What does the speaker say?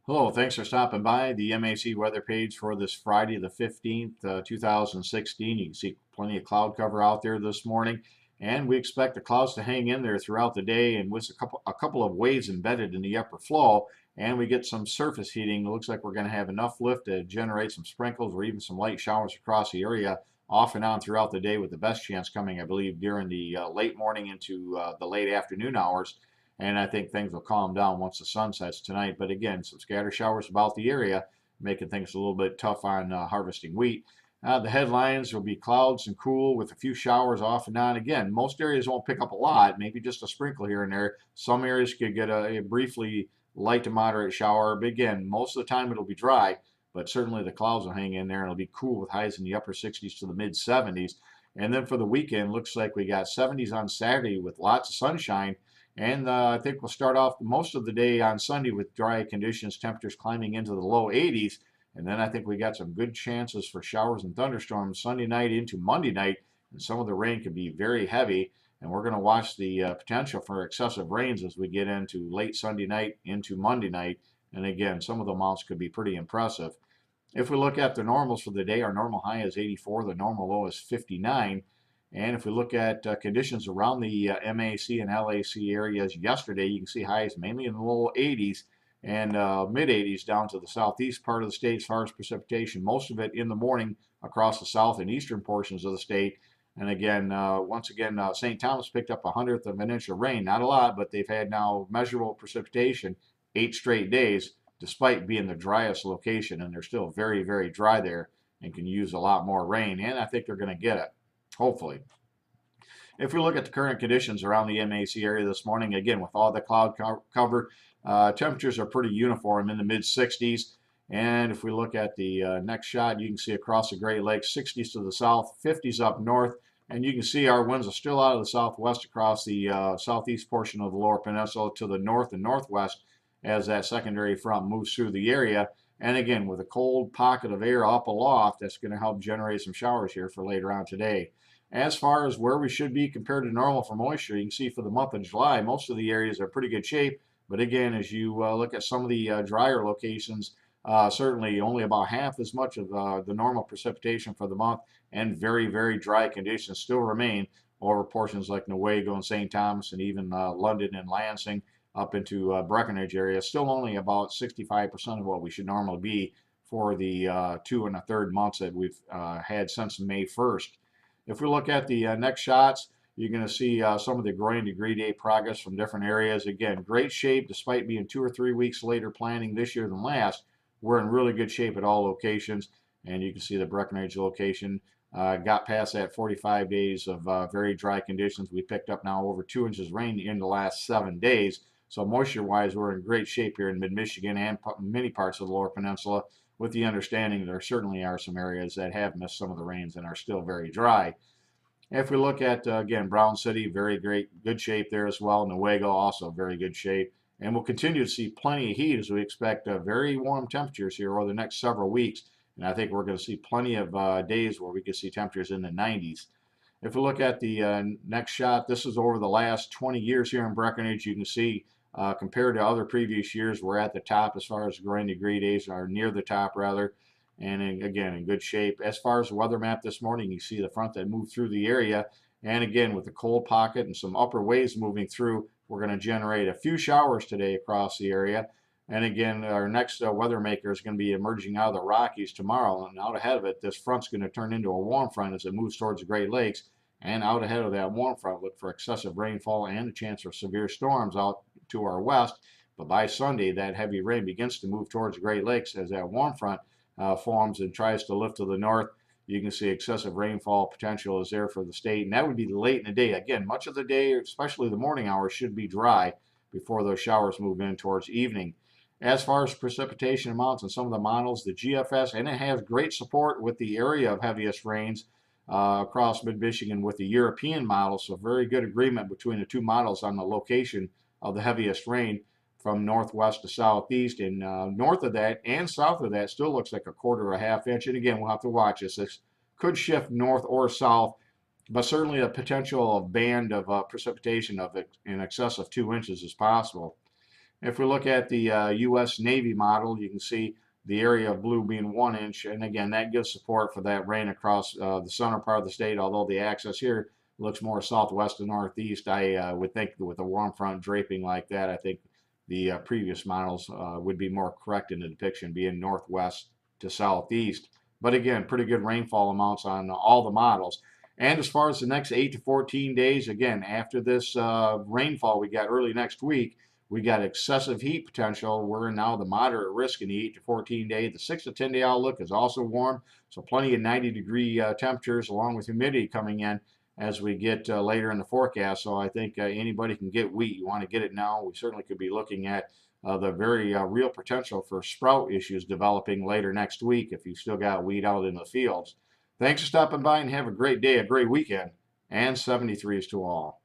Hello, thanks for stopping by the MAC weather page for this Friday the 15th, 2016. You can see plenty of cloud cover out there this morning, and we expect the clouds to hang in there throughout the day and with a couple of waves embedded in the upper flow, and we get some surface heating. It looks like we're going to have enough lift to generate some sprinkles or even some light showers across the area off and on throughout the day, with the best chance coming, I believe, during the late morning into the late afternoon hours. And I think things will calm down once the sun sets tonight. But again, some scatter showers about the area, making things a little bit tough on harvesting wheat. The headlines will be clouds and cool with a few showers off and on. Again, most areas won't pick up a lot, maybe just a sprinkle here and there. Some areas could get a briefly light to moderate shower. But again, most of the time it'll be dry, but certainly the clouds will hang in there and it'll be cool with highs in the upper 60s to the mid 70s. And then for the weekend, looks like we got 70s on Saturday with lots of sunshine, and I think we'll start off most of the day on Sunday with dry conditions, temperatures climbing into the low 80s. And then I think we got some good chances for showers and thunderstorms Sunday night into Monday night. And some of the rain could be very heavy. And we're going to watch the potential for excessive rains as we get into late Sunday night into Monday night. And again, some of the amounts could be pretty impressive. If we look at the normals for the day, our normal high is 84, the normal low is 59. And if we look at conditions around the MAC and LAC areas yesterday, you can see highs mainly in the low 80s and mid 80s down to the southeast part of the state as far as precipitation. Most of it in the morning across the south and eastern portions of the state. And again, once again, St. Thomas picked up 1/100 of an inch of rain. Not a lot, but they've had now measurable precipitation 8 straight days, despite being the driest location. And they're still very, very dry there and can use a lot more rain. And I think they're going to get it, hopefully. If we look at the current conditions around the MAC area this morning, again, with all the cloud cover, temperatures are pretty uniform in the mid 60s. And if we look at the next shot, you can see across the Great Lakes, 60s to the south, 50s up north. And you can see our winds are still out of the southwest across the southeast portion of the lower peninsula to the north and northwest as that secondary front moves through the area. And again, with a cold pocket of air up aloft, that's going to help generate some showers here for later on today. As far as where we should be compared to normal for moisture, you can see for the month of July, most of the areas are pretty good shape. But again, as you look at some of the drier locations, certainly only about half as much of the normal precipitation for the month, and very, very dry conditions still remain over portions like Newaygo and St. Thomas and even London and Lansing up into Breckenridge area. Still only about 65% of what we should normally be for the 2 1/3 months that we've had since May 1st. If we look at the next shots, you're going to see some of the growing degree day progress from different areas. Again, great shape despite being 2 or 3 weeks later planting this year than last. We're in really good shape at all locations, and you can see the Breckenridge location got past that 45 days of very dry conditions. We picked up now over 2 inches of rain in the last 7 days. So moisture-wise, we're in great shape here in mid-Michigan and many parts of the Lower Peninsula, with the understanding there certainly are some areas that have missed some of the rains and are still very dry. If we look at, again, Brown City, very great, good shape there as well. Newaygo, also very good shape. And we'll continue to see plenty of heat as we expect very warm temperatures here over the next several weeks. And I think we're going to see plenty of days where we can see temperatures in the 90s. If we look at the next shot, this is over the last 20 years here in Breckenridge. You can see compared to other previous years, we're at the top as far as growing degree days, or near the top rather, and again in good shape. As far as the weather map this morning, you see the front that moved through the area, and again with the cold pocket and some upper waves moving through, we're going to generate a few showers today across the area. And again, our next weather maker is going to be emerging out of the Rockies tomorrow, and out ahead of it, this front's going to turn into a warm front as it moves towards the Great Lakes. And out ahead of that warm front, look for excessive rainfall and a chance for severe storms out to our west. But by Sunday, that heavy rain begins to move towards the Great Lakes as that warm front forms and tries to lift to the north. You can see excessive rainfall potential is there for the state, and that would be late in the day. Again, much of the day, especially the morning hours, should be dry before those showers move in towards evening. As far as precipitation amounts and some of the models, the GFS, and it has great support with the area of heaviest rains across mid-Michigan with the European model, so very good agreement between the two models on the location of the heaviest rain from northwest to southeast. And north of that and south of that still looks like a quarter or a half inch. And again, we'll have to watch this. This could shift north or south, but certainly a potential of band of precipitation of in excess of 2 inches is possible. If we look at the U.S. Navy model, you can see the area of blue being 1 inch, and again, that gives support for that rain across the center part of the state, although the axis here looks more southwest to northeast. I would think with a warm front draping like that, I think the previous models would be more correct in the depiction, being northwest to southeast. But again, pretty good rainfall amounts on all the models. And as far as the next 8 to 14 days, again, after this rainfall we got early next week, we got excessive heat potential. We're now the moderate risk in the 8 to 14 day. The 6 to 10 day outlook is also warm, so plenty of 90-degree temperatures along with humidity coming in as we get later in the forecast. So I think anybody can get wheat. You want to get it now. We certainly could be looking at the very real potential for sprout issues developing later next week if you've still got wheat out in the fields. Thanks for stopping by and have a great day, a great weekend, and 73s to all.